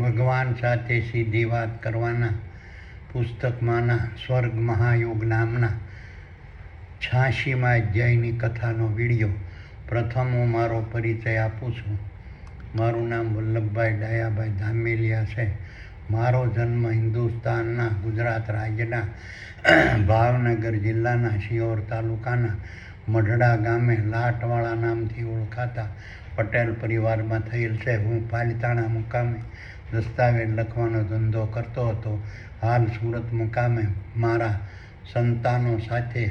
ભગવાન સાથે સીધી વાત કરવાના પુસ્તકમાંના સ્વર્ગ મહાયોગ નામના 86મા અધ્યાયની કથાનો વિડીયો. પ્રથમ હું મારો પરિચય આપું છું. મારું નામ વલ્લભભાઈ ડાયાભાઈ ધામેલિયા છે. મારો જન્મ હિન્દુસ્તાનના ગુજરાત રાજ્યના ભાવનગર જિલ્લાના શિહોર તાલુકાના મઢડા ગામે લાટવાળા નામથી ઓળખાતા પટેલ પરિવારમાં થયેલ છે. હું પાલિતાણા મુકામે દસ્તાવેજ લખવાનો ધંધો કરતો હતો. હાલ સુરત મુકામે મારા સંતાનો સાથે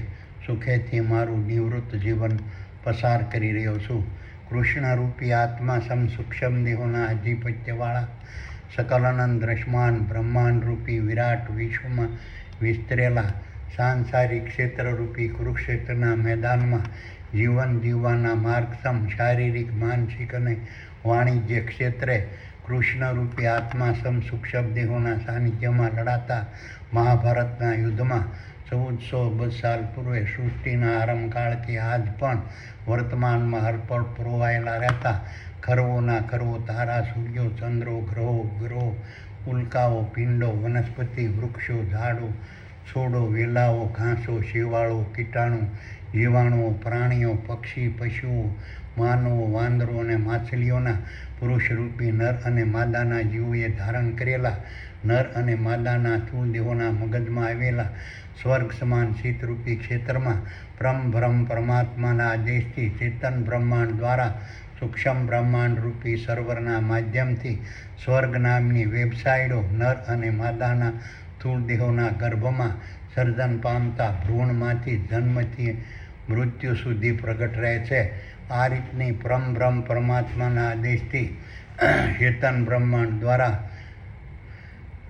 સુખેથી મારું નિવૃત્ત જીવન પસાર કરી રહ્યો છું. કૃષ્ણરૂપી આત્મા સૂક્ષ્મ દેહોના આધિપત્યવાળા સકલાનંદ દ્રશ્યમાન બ્રહ્માંડરૂપી વિરાટ વિશ્વમાં વિસ્તરેલા સાંસારિક ક્ષેત્રરૂપી કુરુક્ષેત્રના મેદાનમાં જીવન જીવવાના માર્ગસમ શારીરિક માનસિક અને વાણિજ્ય ક્ષેત્રે કૃષ્ણરૂપી આત્મા સૂક્ષ્મ દેહોના સાનિધ્યમાં લડાતા મહાભારતના યુદ્ધમાં 1400 અબજ સાલ પૂર્વે સૃષ્ટિના આરંભકાળથી આજ પણ વર્તમાનમાં હરપળ પરોવાયેલા રહેતા ખરવોના ખરવો તારા સૂર્યો ચંદ્રો ગ્રહો ઉલ્કાઓ પિંડો વનસ્પતિ વૃક્ષો ઝાડો છોડો વેલાઓ ઘાસો શેવાળો કીટાણુ જીવાણુઓ પ્રાણીઓ પક્ષી પશુઓ માનવો વાંદરો અને માછલીઓના પુરુષરૂપી નર અને માદાના જીવોએ ધારણ કરેલા નર અને માદાના સ્થૂળ દેહોના મગજમાં આવેલા સ્વર્ગ સમાન શીતરૂપી ક્ષેત્રમાં બ્રહ્મ પરમાત્માના આદેશથી ચેતન બ્રહ્માંડ દ્વારા સૂક્ષ્મ બ્રહ્માંડ રૂપી સર્વરના માધ્યમથી સ્વર્ગ નામની વેબસાઇટો નર અને માદાના સ્થૂળ દેહોના ગર્ભમાં સર્જન પામતા ભ્રૂણમાંથી જન્મથી મૃત્યુ સુધી પ્રગટ રહે છે. આ રીતની બ્રહ્મ પરમાત્માના આદેશથી ચેતન બ્રહ્માંડ દ્વારા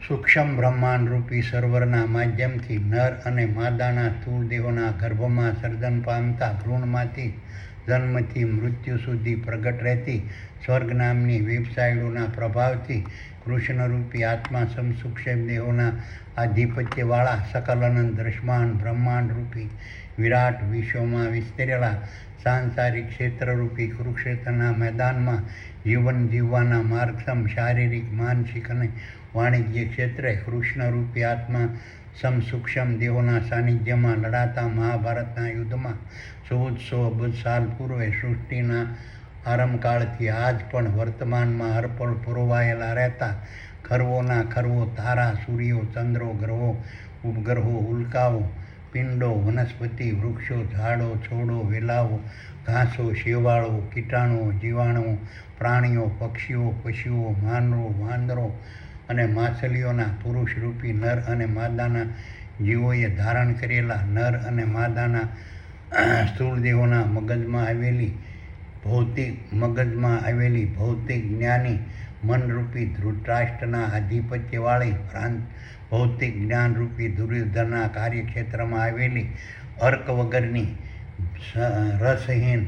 સૂક્ષ્મ બ્રહ્માંડ રૂપી સર્વરના માધ્યમથી નર અને માદાના સ્થૂળ દેહોના ગર્ભમાં સર્જન પામતા ભ્રૂણમાંથી જન્મથી મૃત્યુ સુધી પ્રગટ રહેતી સ્વર્ગ નામની વેબસાઇટોના પ્રભાવથી કૃષ્ણરૂપી આત્મા સૂક્ષ્મ દેહોના આધિપત્યવાળા સકલાનંદ દ્રશ્યમાન બ્રહ્માંડરૂપી વિરાટ વિશ્વમાં વિસ્તરેલા સાંસારિક ક્ષેત્રરૂપી કુરુક્ષેત્રના મેદાનમાં જીવન જીવવાના માર્ગસમ શારીરિક માનસિક અને વાણિજ્ય ક્ષેત્રે કૃષ્ણરૂપી આત્મા સૂક્ષ્મ દેહોના સાનિધ્યમાં લડાતા મહાભારતના યુદ્ધમાં 1400 અબજ સાલ પૂર્વે સૃષ્ટિના આરંભકાળથી આજ પણ વર્તમાનમાં હરપળ પરોવાયેલા રહેતા ખરવોના ખરવો તારા સૂર્યો ચંદ્રો ગ્રહો ઉપગ્રહો ઉલ્કાઓ પિંડો વનસ્પતિ વૃક્ષો ઝાડો છોડો વેલાઓ ઘાસો શેવાળો કીટાણુઓ જીવાણુઓ પ્રાણીઓ પક્ષીઓ પશુઓ માનવો વાંદરો અને માછલીઓના પુરુષરૂપી નર અને માદાના જીવોએ ધારણ કરેલા નર અને માદાના સ્થૂળ દેહોના મગજમાં આવેલી ભૌતિક જ્ઞાની મનરૂપી ધૃતરાષ્ટ્રના આધિપત્યવાળી ભૌતિક જ્ઞાનરૂપી દુર્યોધનના કાર્યક્ષેત્રમાં આવેલી અર્ક વગરની રસહીન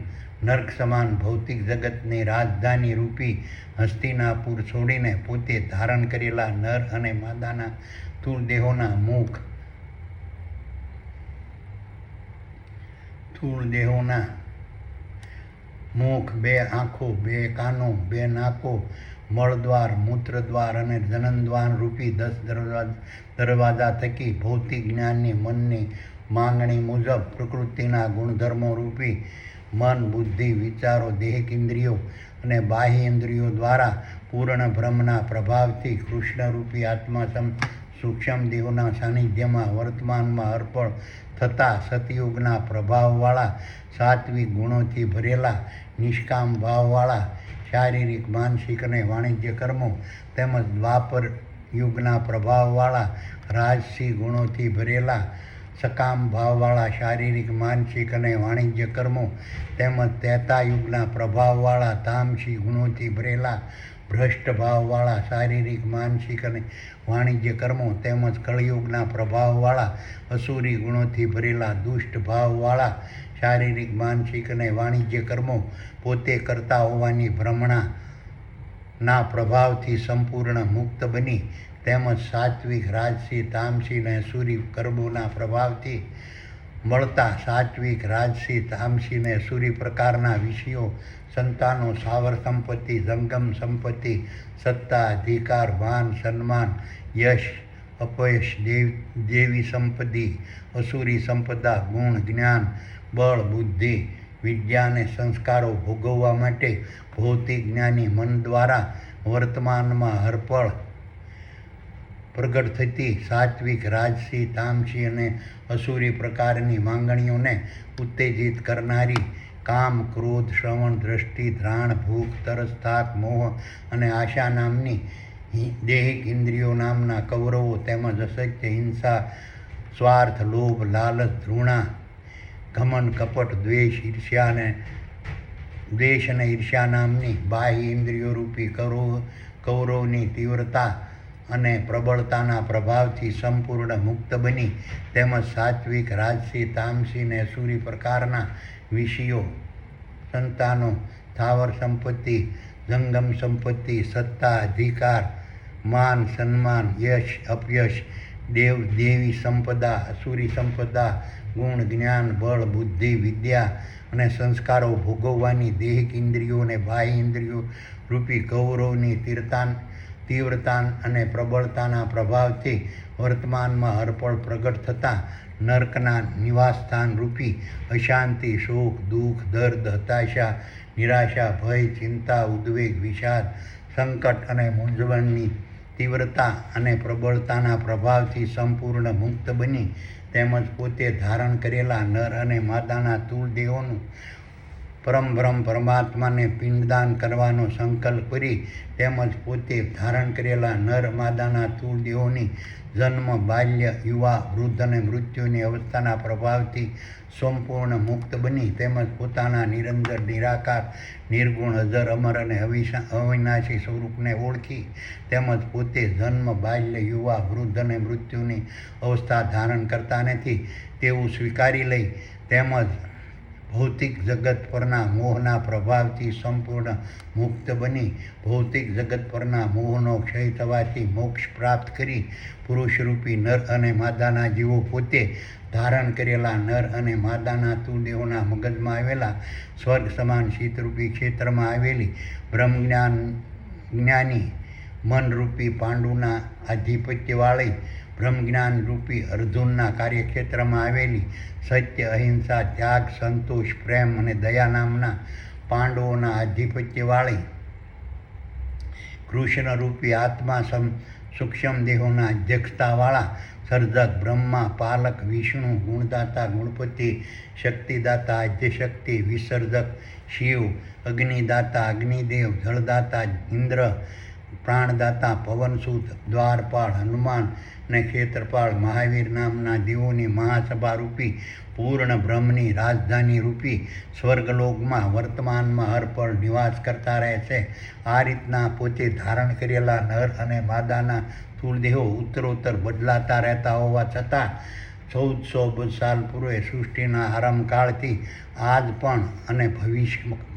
નર્ક સમાન ભૌતિક જગતની રાજધાની રૂપી હસ્તિનાપુર છોડીને પોતે ધારણ કરેલા નર અને માદાના સ્થૂળ દેહોના મુખ 2 આંખો 2 કાનો 2 નાકો મળદ્વાર મૂત્રદ્વાર અને જનનદ્વાર રૂપી 10 દરવાજા થકી ભૌતિક જ્ઞાનની મનની માંગણી મુજબ પ્રકૃતિના ગુણધર્મો રૂપી મન બુદ્ધિ વિચારો દેહિક ઇન્દ્રિયો અને બાહ્ય ઇન્દ્રિયો દ્વારા પૂર્ણ બ્રહ્મના પ્રભાવથી કૃષ્ણરૂપી આત્મા સૂક્ષ્મ દેહોના સાનિધ્યમાં વર્તમાનમાં અર્પણ થતા સતયુગના પ્રભાવવાળા સાત્વિક ગુણોથી ભરેલા નિષ્કામ ભાવવાળા શારીરિક માનસિક અને વાણિજ્ય કર્મો તેમજ દ્વાપર યુગના પ્રભાવવાળા રાજસી ગુણોથી ભરેલા સકામ ભાવવાળા શારીરિક માનસિક અને વાણિજ્ય કર્મો તેમજ ત્રેતા યુગના પ્રભાવવાળા તામસી ગુણોથી ભરેલા ભ્રષ્ટ ભાવવાળા શારીરિક માનસિક અને વાણિજ્ય કર્મો તેમજ કળયુગના પ્રભાવવાળા અસુરી ગુણોથી ભરેલા દુષ્ટ ભાવવાળા શારીરિક માનસિક અને વાણિજ્ય કર્મો પોતે કરતા હોવાની ભ્રમણાના પ્રભાવથી સંપૂર્ણ મુક્ત બની તેમજ સાત્વિક રાજસી તામસી અને અસુરી કર્મોના પ્રભાવથી મળતા સાત્વિક રાજસી તામસી ને સૂરી પ્રકારના વિષયો સંતાનો સાવર સંપત્તિ જંગમ સંપત્તિ સત્તા અધિકાર માન સન્માન યશ અપયશ દેવી સંપત્તિ અસુરી સંપદા ગુણ જ્ઞાન બળ બુદ્ધિ વિદ્યા અને સંસ્કારો ભોગવવા માટે ભૌતિક જ્ઞાની મન દ્વારા વર્તમાનમાં હરપળ પ્રગટ થતી સાત્વિક રાજસી તામસી અને અસુરી પ્રકારની માંગણીઓને ઉત્તેજિત કરનારી કામ ક્રોધ શ્રવણ દ્રષ્ટિ ધ્રાણ ભૂખ તરસ થાક મોહ અને આશા નામની દૈહિક ઇન્દ્રિયો નામના કૌરવો તેમજ અસત્ય હિંસા સ્વાર્થ લોભ લાલચ ધૃણા ઘમન કપટ દ્વેષ અને ઈર્ષ્યા નામની બાહ્ય ઇન્દ્રિયો રૂપી કૌરવની તીવ્રતા અને પ્રબળતાના પ્રભાવથી સંપૂર્ણ મુક્ત બની તેમજ સાત્વિક રાજસી તામસી ને અસુરી પ્રકારના વિષયો સંતાનો સ્થાવર સંપત્તિ જંગમ સંપત્તિ સત્તા અધિકાર માન સન્માન યશ અપયશ દેવી સંપદા અસુરી સંપદા ગુણ જ્ઞાન બળ બુદ્ધિ વિદ્યા અને સંસ્કારો ભોગવવાની દૈહિક ઇન્દ્રિયો અને બાહ્ય ઇન્દ્રિયો રૂપી કૌરવની તીવ્રતા અને પ્રબળતાના પ્રભાવથી વર્તમાનમાં હરપળ પ્રગટ થતા નર્કના નિવાસસ્થાન રૂપી અશાંતિ શોક દુઃખ દર્દ હતાશા નિરાશા ભય ચિંતા ઉદ્વેગ વિષાદ સંકટ અને મૂંઝવણની તીવ્રતા અને પ્રબળતાના પ્રભાવથી સંપૂર્ણ મુક્ત બની તેમજ પોતે ધારણ કરેલા નર અને માદાના સ્થૂળ દેહોનું પરમબ્રહ્મ પરમાત્માને પિંડદાન કરવાનો સંકલ્પ કરી તેમજ પોતે ધારણ કરેલા નર માદાના સ્થૂળ દેહોની જન્મ બાલ્ય યુવા વૃદ્ધ અને મૃત્યુની અવસ્થાના પ્રભાવથી સંપૂર્ણ મુક્ત બની તેમજ પોતાના નિરંતર નિરાકાર નિર્ગુણ અજર અમર અને અવિનાશી સ્વરૂપને ઓળખી તેમજ પોતે જન્મ બાલ્ય યુવા વૃદ્ધ અને મૃત્યુની અવસ્થા ધારણ કરતા નથી તેવું સ્વીકારી લઈ તેમજ ભૌતિક જગત પરના મોહના પ્રભાવથી સંપૂર્ણ મુક્ત બની ભૌતિક જગત પરના મોહનો ક્ષય થવાથી મોક્ષ પ્રાપ્ત કરી પુરુષરૂપી નર અને માદાના જીવો પોતે ધારણ કરેલા નર અને માદાના તુદેહોના મગજમાં આવેલા સ્વર્ગ સમાન શીતરૂપી ક્ષેત્રમાં આવેલી બ્રહ્મ જ્ઞાની મનરૂપી પાંડુના આધિપત્યવાળી બ્રહ્મજ્ઞાન રૂપી અર્જુનના કાર્યક્ષેત્રમાં આવેલી સત્ય અહિંસા ત્યાગ સંતોષ પ્રેમ અને દયા નામના પાંડવોના આધિપત્યવાળી કૃષ્ણરૂપી આત્મા સૂક્ષ્મ દેહોના અધ્યક્ષતાવાળા સર્જક બ્રહ્મા પાલક વિષ્ણુ ગુણદાતા ગુણપતિ શક્તિદાતા આદ્યશક્તિ વિસર્જક શિવ અગ્નિદાતા અગ્નિદેવ જળદાતા ઇન્દ્ર પ્રાણદાતા પવનસૂત દ્વારપાળ હનુમાન અને ક્ષેત્રપાળ મહાવીર નામના દેવોની મહાસભા રૂપી પૂર્ણ બ્રહ્મની રાજધાની રૂપી સ્વર્ગલોકમાં વર્તમાનમાં હરપળ નિવાસ કરતા રહે છે. આ રીતના પોતે ધારણ કરેલા નર અને માદાના સ્થૂળ દેહો ઉત્તરોત્તર બદલાતા રહેતા હોવા છતાં 1400 સાલ પૂર્વે સૃષ્ટિના આરંભકાળથી આજ પણ અને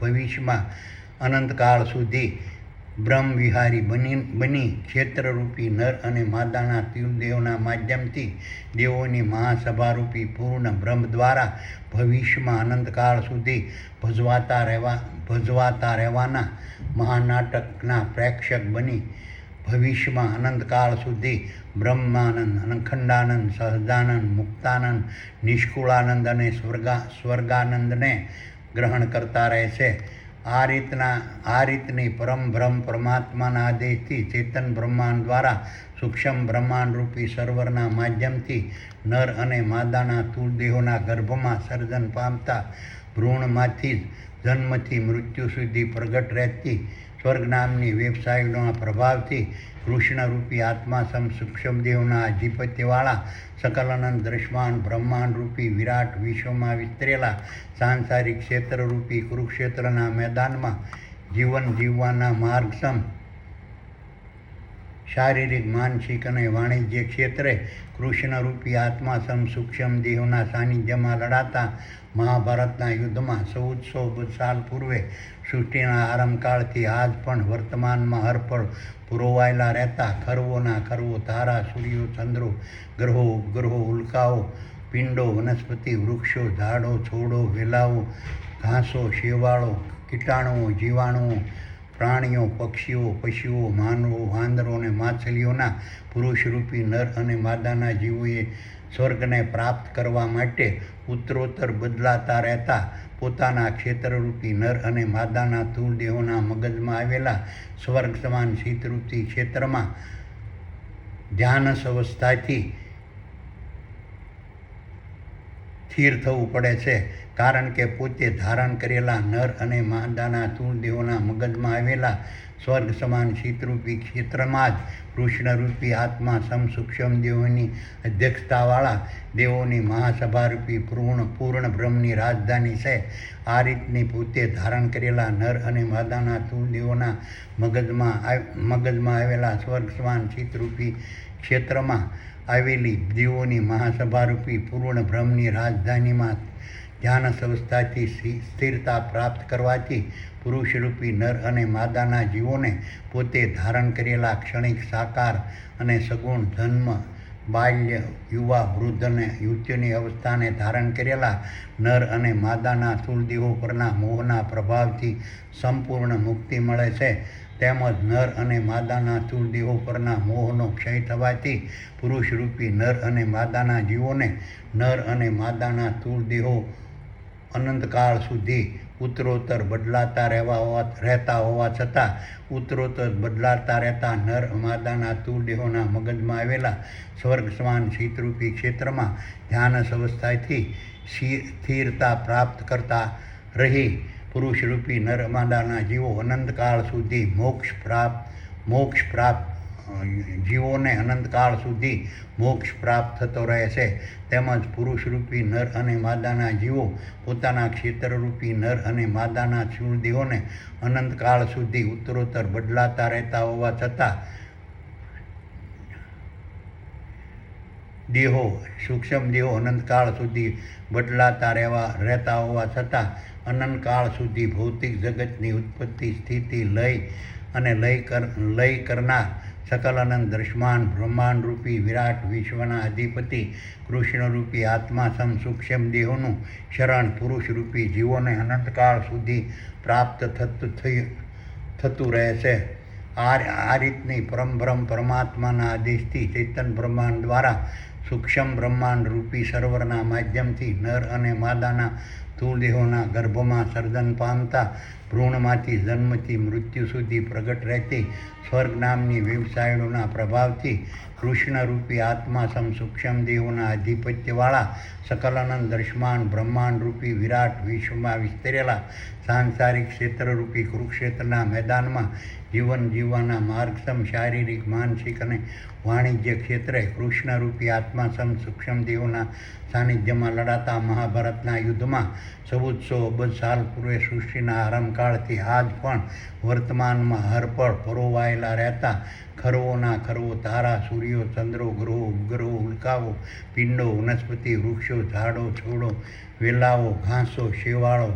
ભવિષ્યમાં અનંતકાળ સુધી બ્રહ્મવિહારી બની ક્ષેત્રરૂપી નર અને માદાના તીર્થદેવોના માધ્યમથી દેવોની મહાસભારૂપી પૂર્ણ બ્રહ્મ દ્વારા ભવિષ્યમાં અનંતકાળ સુધી ભજવાતા રહેવાના મહાનાટકના પ્રેક્ષક બની ભવિષ્યમાં અનંતકાળ સુધી બ્રહ્માનંદ અખંડાનંદ સહજાનંદ મુક્તાનંદ નિષ્કુળાનંદ અને સ્વર્ગાનંદને ગ્રહણ કરતા રહેશે. આ રીતની પરમ બ્રહ્મ પરમાત્માના આદેશથી ચેતન બ્રહ્માંડ દ્વારા સૂક્ષ્મ બ્રહ્માંડ રૂપી સર્વરના માધ્યમથી નર અને માદાના સ્થૂળ દેહોના ગર્ભમાં સર્જન પામતા ભ્રૂણમાંથી જન્મથી મૃત્યુ સુધી પ્રગટ રહેતી સ્વર્ગ નામની વેબસાઇટના પ્રભાવથી કૃષ્ણરૂપી આત્મા સૂક્ષ્મ દેહોના આધિપત્યવાળા સકલાનંદ દ્રશ્યમાન બ્રહ્માંડ રૂપી વિરાટ વિશ્વમાં વિસ્તરેલા સાંસારિક ક્ષેત્રરૂપી કુરુક્ષેત્રના મેદાનમાં જીવન જીવવાના માર્ગસમ શારીરિક માનસિક અને વાણિજ્ય ક્ષેત્રે કૃષ્ણરૂપી આત્મા સૂક્ષ્મ દેહોના સાનિધ્યમાં લડાતા મહાભારતના યુદ્ધમાં 1400 સાલ પૂર્વે સૃષ્ટિના આરંભકાળથી આજ પણ વર્તમાનમાં હરપળ પુરોવાયેલા રહેતા ખરવો તારા સૂર્યો ચંદ્રો ગ્રહો ઉપગ્રહો ઉલ્કાઓ પિંડો, વનસ્પતિ, વૃક્ષો, ઝાડો, છોડો, વેલાઓ, ઘાસો, શેવાળો, કીટાણુઓ, જીવાણુઓ, પ્રાણીઓ, પક્ષીઓ, પશુઓ, માનવો, વાંદરો અને માછલીઓના પુરુષરૂપી નર અને માદાના જીવોએ સ્વર્ગને પ્રાપ્ત કરવા માટે ઉત્તરોત્તર બદલાતા રહેતા પોતાના ક્ષેત્રરૂપી નર અને માદાના સ્થૂળ દેહોના મગજમાં આવેલા સ્વર્ગ સમાન શીતરૂપી ક્ષેત્રમાં ધ્યાનસ અવસ્થાથી સ્થિર થવું પડે છે. કારણ કે પોતે ધારણ કરેલા નર અને માદાના સ્થૂળ દેહોના મગજમાં આવેલા સ્વર્ગ સમાન શીતરૂપી ક્ષેત્રમાં જ કૃષ્ણરૂપી આત્મા સૂક્ષ્મ દેહોની અધ્યક્ષતાવાળા દેવોની મહાસભારૂપી પૂર્ણ બ્રહ્મની રાજધાની છે. આ રીતની પોતે ધારણ કરેલા નર અને માદાના સ્થૂળ દેહોના મગજમાં આવેલા સ્વર્ગ સમાન શીતરૂપી ક્ષેત્રમાં આવેલી દેવોની મહાસભારૂપી પૂર્ણ બ્રહ્મની રાજધાનીમાં ધ્યાનસ અવસ્થાથી સ્થિરતા પ્રાપ્ત કરવાથી પુરુષરૂપી નર અને માદાના જીવોને પોતે ધારણ કરેલા ક્ષણિક સાકાર અને સગુણ જન્મ, બાલ્ય, યુવા, વૃદ્ધ અને યુત્યની અવસ્થાને ધારણ કરેલા નર અને માદાના સ્થૂળ દેહો પરના મોહના પ્રભાવથી સંપૂર્ણ મુક્તિ મળે છે. તેમજ નર અને માદાના સ્થૂળ દેહો પરના મોહનો ક્ષય થવાથી પુરુષરૂપી નર અને માદાના જીવોને નર અને માદાના સ્થૂળ દેહો અનંતકાળ સુધી ઉત્તરોત્તર બદલાતા રહેતા હોવા છતાં ઉત્તરોત્તર બદલાતા રહેતા નર માદાના સ્થૂળ દેહોના મગજમાં આવેલા સ્વર્ગ સમાન શીતરૂપી ક્ષેત્રમાં ધ્યાનસ અવસ્થાથી સ્થિરતા પ્રાપ્ત કરતા રહી પુરુષરૂપી નર માદાના જીવો અનંતકાળ સુધી મોક્ષ પ્રાપ્ત જીવોને અનંતકાળ સુધી મોક્ષ પ્રાપ્ત થતો રહે છે. તેમજ પુરુષરૂપી નર અને માદાના જીવો પોતાના ક્ષેત્રરૂપી નર અને માદાના સ્થૂળ દેહોને અનંતકાળ સુધી ઉત્તરોત્તર બદલાતા રહેતા હોવા છતાં સૂક્ષ્મ દેહો અનંતકાળ સુધી બદલાતા રહેતા હોવા છતાં અનંતકાળ સુધી ભૌતિક જગતની ઉત્પત્તિ, સ્થિતિ, લય અને લય કરનાર સકલાનંદ દ્રશ્યમાન બ્રહ્માંડરૂપી વિરાટ વિશ્વના અધિપતિ કૃષ્ણરૂપી આત્મા સૂક્ષ્મ દેહોનું શરણ પુરુષરૂપી જીવોને અનંતકાળ સુધી પ્રાપ્ત થતું રહે છે. આ રીતની પરમબ્રહ્મ પરમાત્માના આદેશથી ચૈતન્ય બ્રહ્માંડ દ્વારા સૂક્ષ્મ બ્રહ્માંડ રૂપી સર્વરના માધ્યમથી નર અને માદાના સ્થૂળ દેહોના ગર્ભમાં સર્જન પામતા ભ્રૂણમાંથી જન્મથી મૃત્યુ સુધી પ્રગટ રહેતી સ્વર્ગ નામની વ્યવસાયોના પ્રભાવથી કૃષ્ણરૂપી આત્મા સૂક્ષ્મ દેહોના આધિપત્યવાળા સકલાનંદ દ્રશ્યમાન બ્રહ્માંડરૂપી વિરાટ વિશ્વમાં વિસ્તરેલા સાંસારિક ક્ષેત્રરૂપી કુરુક્ષેત્રના મેદાનમાં જીવન જીવવાના માર્ગસમ શારીરિક, માનસિક અને વાણિજ્ય ક્ષેત્રે કૃષ્ણરૂપી આત્મા સૂક્ષ્મ દેહોના સાનિધ્યમાં લડાતા મહાભારતના યુદ્ધમાં 1400 અબજ સાલ પૂર્વે સૃષ્ટિના આરંભકાળથી આજ પણ વર્તમાનમાં હરપળ પરોવાયેલા રહેતા ખરવોના ખરવો તારા, સૂર્યો, ચંદ્રો, ગ્રહો, ઉપગ્રહો, ઉલ્કાઓ, પિંડો, વનસ્પતિ, વૃક્ષો, ઝાડો, છોડો, વેલાઓ, ઘાસો, શેવાળો,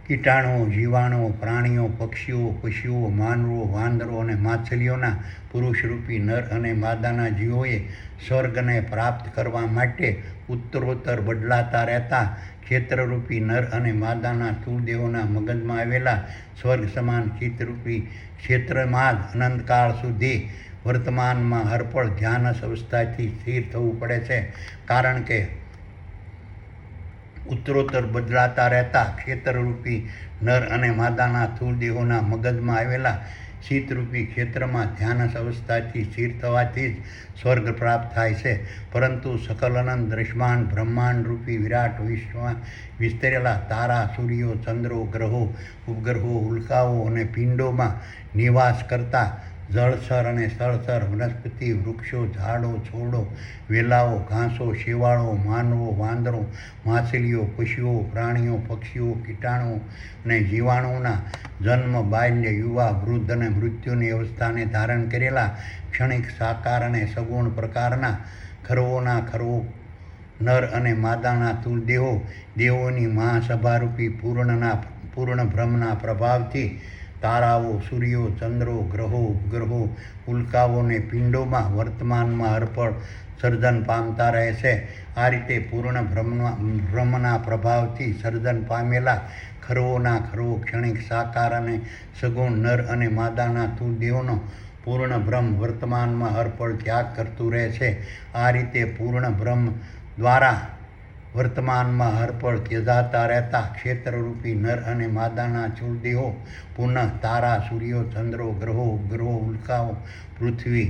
કીટાણુઓ, જીવાણુઓ, પ્રાણીઓ, પક્ષીઓ, પશુઓ, માનવો, વાંદરો અને માછલીઓના પુરુષરૂપી નર અને માદાના જીવોએ સ્વર્ગને પ્રાપ્ત કરવા માટે ઉત્તરોત્તર બદલાતા રહેતા ક્ષેત્રરૂપી નર અને માદાના સ્થૂળ દેહોના મગજમાં આવેલા સ્વર્ગ સમાન ચિત્તરૂપી ક્ષેત્રમાં જ અનંતકાળ સુધી વર્તમાનમાં હરપળ ધ્યાનસ અવસ્થાથી સ્થિર થવું પડે છે. કારણ કે ઉત્તરોત્તર બદલાતા રહેતા ક્ષેત્રરૂપી નર અને માદાના સ્થૂળ દેહોના મગજમાં આવેલા શીતરૂપી ક્ષેત્રમાં ધ્યાનસ અવસ્થાથી સ્થિર થવાથી જ સ્વર્ગ પ્રાપ્ત થાય છે. પરંતુ સકલાનંદ દ્રશ્યમાન બ્રહ્માંડરૂપી વિરાટ વિશ્વમાં વિસ્તરેલા તારા, સૂર્યો, ચંદ્રો, ગ્રહો, ઉપગ્રહો, ઉલ્કાઓ અને પિંડોમાં નિવાસ કરતા જળચર અને સ્થળચર વનસ્પતિ, વૃક્ષો, ઝાડો, છોડો, વેલાઓ, ઘાસો, શેવાળો, માનવો, વાંદરો, માછલીઓ, પશુઓ, પ્રાણીઓ, પક્ષીઓ, કીટાણુઓ અને જીવાણુઓના જન્મ, બાલ્ય, યુવા, વૃદ્ધ અને મૃત્યુની અવસ્થાને ધારણ કરેલા ક્ષણિક સાકાર અને સગુણ પ્રકારના ખરવોના ખરવો નર અને માદાના સ્થૂળ દેહોની મહાસભારૂપી પૂર્ણ બ્રહ્મના પ્રભાવથી તારાઓ, સૂર્યો, ચંદ્રો, ગ્રહો, ઉપગ્રહો, ઉલ્કાઓ અને પિંડોમાં વર્તમાનમાં હરપળ સર્જન પામતા રહે છે. આ રીતે પૂર્ણ બ્રહ્મના પ્રભાવથી સર્જન પામેલા ખરવોના ખરવો ક્ષણિક સાકાર અને સગુણ નર અને માદાના તુદેવોનો પૂર્ણ બ્રહ્મ વર્તમાનમાં હરપળ ત્યાગ કરતું રહે છે. આ રીતે પૂર્ણ બ્રહ્મ દ્વારા વર્તમાનમાં હરપળ ત્યજાતા રહેતા ક્ષેત્રરૂપી નર અને માદાના ચૂળદેહો પુનઃ તારા, સૂર્યો, ચંદ્રો, ગ્રહો, ઉપગ્રહો, ઉલ્કાઓ, પૃથ્વી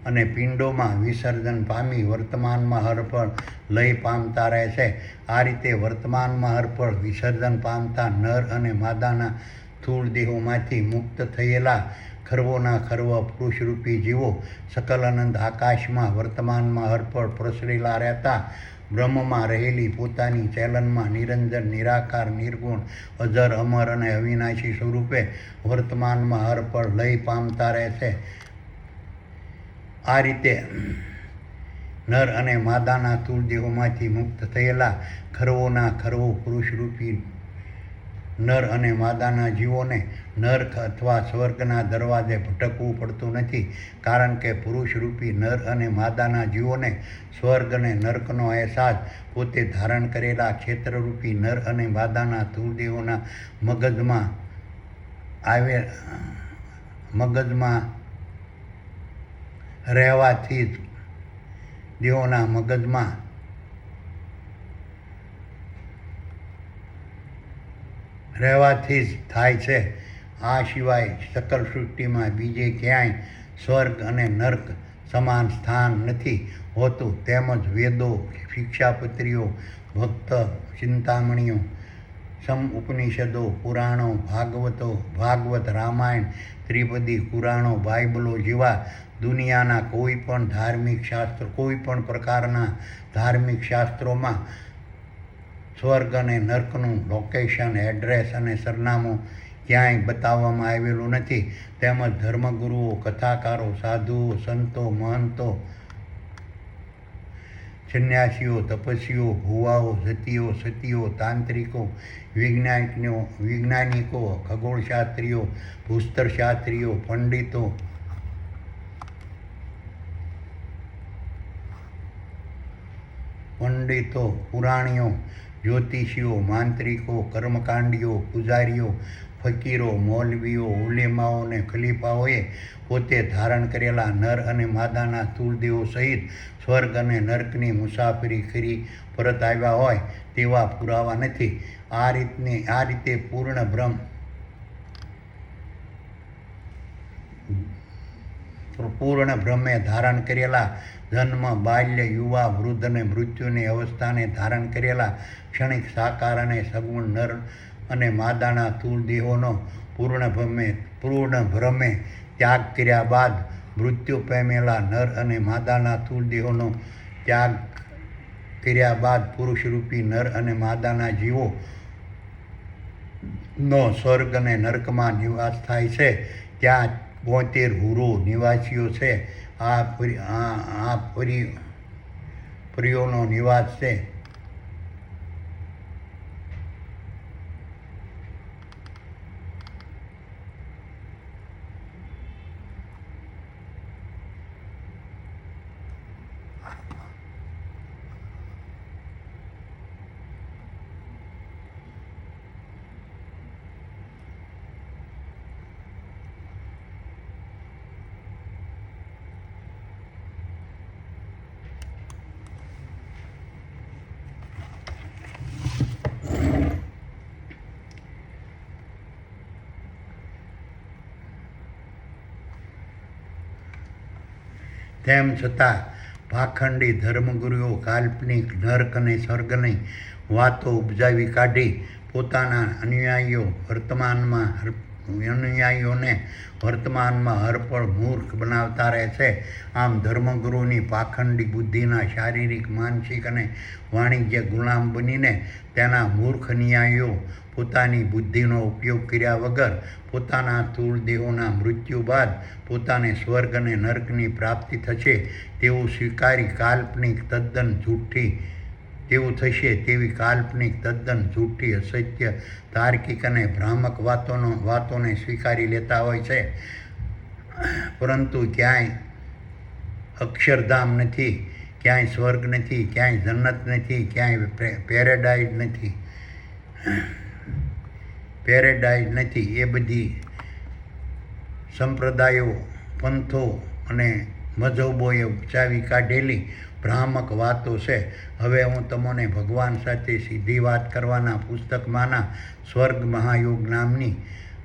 અને પિંડોમાં વિસર્જન પામી વર્તમાનમાં હરપળ લય પામતા રહે છે. આ રીતે વર્તમાનમાં હરપળ વિસર્જન પામતા નર અને માદાના સ્થૂળ દેહોમાંથી મુક્ત થયેલા ખરવોના ખરવ પુરુષરૂપી જીવો સકલ અનંત આકાશમાં વર્તમાનમાં હરપળ પ્રસરેલા રહેતા બ્રહ્મમાં રહેલી પોતાની ચેલનમાં નિરંજન, નિરાકાર, નિર્ગુણ, અજર, અમર અને અવિનાશી સ્વરૂપે વર્તમાનમાં હરપળ લય પામતા રહે છે. આ રીતે નર અને માદાના તુલદેહોમાંથી મુક્ત થયેલા ખરવોના ખરવો પુરુષરૂપી નર અને માદાના જીવોને નર્ક અથવા સ્વર્ગના દરવાજે ભટકવું પડતું નથી. કારણ કે પુરુષરૂપી નર અને માદાના જીવોને સ્વર્ગ અને નર્કનો અહેસાસ પોતે ધારણ કરેલા ક્ષેત્રરૂપી નર અને માદાના તુલદેહોના મગજમાં રહેવાથી જ દેહોના મગજમાં રહેવાથી જ થાય છે. આ સિવાય સકલ સૃષ્ટિમાં બીજે ક્યાંય સ્વર્ગ અને નર્ક સમાન સ્થાન નથી હોતું. તેમજ વેદો, શિક્ષાપત્રીઓ, ભક્ત ચિંતામણીઓ, ઉપનિષદો, પુરાણો, ભાગવત, રામાયણ, ત્રિપદી, પુરાણો, બાઇબલો જેવા દુનિયાના કોઈ પણ પ્રકારના ધાર્મિક શાસ્ત્રોમાં સ્વર્ગ અને નર્કનું લોકેશન, એડ્રેસ અને સરનામું ક્યાંય બતાવવામાં આવેલું નથી. તેમજ ધર્મગુરુઓ, કથાકારો, સાધુઓ, સંતો, મહંતો, સંન્યાસીઓ, તપસ્વીઓ, ભુવાઓ, જતીઓ, સતીઓ, તાંત્રિકો, વૈજ્ઞાનિકો, ખગોળશાસ્ત્રીઓ, ભૂસ્તરશાસ્ત્રીઓ, પંડિતો, પુરાણીઓ, જ્યોતિષીઓ, માંત્રિકો, કર્મકાંડીઓ, પૂજારીઓ, ફકીરો, મૌલવીઓ, ઉલેમાઓ અને ખલીફાઓએ પોતે ધારણ કરેલા નર અને માદાના સ્થૂળદેહો સહિત સ્વર્ગ અને નર્કની મુસાફરી કરી પરત આવ્યા હોય તેવા પુરાવા નથી. આ રીતે પૂર્ણ બ્રહ્મે ધારણ કરેલા જન્મ, બાલ્ય, યુવા, વૃદ્ધ અને મૃત્યુની અવસ્થાને ધારણ કરેલા ક્ષણિક સાકાર અને સગુણ નર અને માદાના સ્થૂળ દેહોનો પૂર્ણ બ્રહ્મે ત્યાગ કર્યા બાદ મૃત્યુ પામેલા નર અને માદાના સ્થૂળ દેહોનો ત્યાગ કર્યા બાદ પુરુષરૂપી નર અને માદાના જીવોનો સ્વર્ગ અને નર્કમાં નિવાસ થાય છે. ત્યાં 72 હુરો નિવાસીઓ છે. આ પરીઓનો નિવાસ છે. તેમ છતાં પાખંડી ધર્મગુરુઓ કાલ્પનિક નર્ક અને સ્વર્ગની વાતો ઉપજાવી કાઢી પોતાના અનુયાયીઓને વર્તમાનમાં હરપળ મૂર્ખ બનાવતા રહે છે. આમ ધર્મગુરુની પાખંડી બુદ્ધિના શારીરિક, માનસિક અને વાણિજ્ય ગુલામ બનીને તેના મૂર્ખ અનુયાયીઓ પોતાની બુદ્ધિનો ઉપયોગ કર્યા વગર પોતાના સ્થૂળ દેહોના મૃત્યુ બાદ પોતાને સ્વર્ગ અને નર્કની પ્રાપ્તિ થશે તેવું સ્વીકારી તેવી કાલ્પનિક, તદ્દન જૂઠી, અસત્ય, તાર્કિક અને ભ્રામક વાતોને સ્વીકારી લેતા હોય છે. પરંતુ ક્યાંય અક્ષરધામ નથી, ક્યાંય સ્વર્ગ નથી, ક્યાંય જન્નત નથી, ક્યાંય પેરેડાઇઝ નથી, પેરેડાઇઝ નથી. એ બધી સંપ્રદાયો, પંથો અને મજહબોએ ઉપચાવી કાઢેલી ભ્રામક વાતો છે. હવે હું તમને ભગવાન સાથે સીધી વાત કરવાના પુસ્તકમાંના સ્વર્ગ મહાયોગ નામની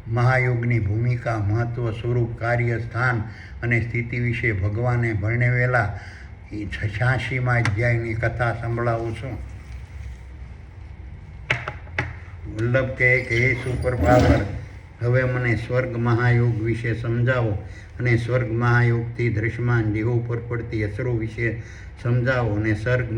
મહાયોગની ભૂમિકા, મહત્વ, સ્વરૂપ, કાર્ય, સ્થાન અને સ્થિતિ વિશે ભગવાને વર્ણવેલા 86મા અધ્યાયની કથા સંભળાવું છું. વલ્લભ કહે કે હે સુપર પાવર, હવે મને સ્વર્ગ મહાયોગ વિશે સમજાવો અને સ્વર્ગ મહાયોગથી દ્રશ્યમાન દેહો પર પડતી અસરો વિશે સમજાવો અને સ્વર્ગ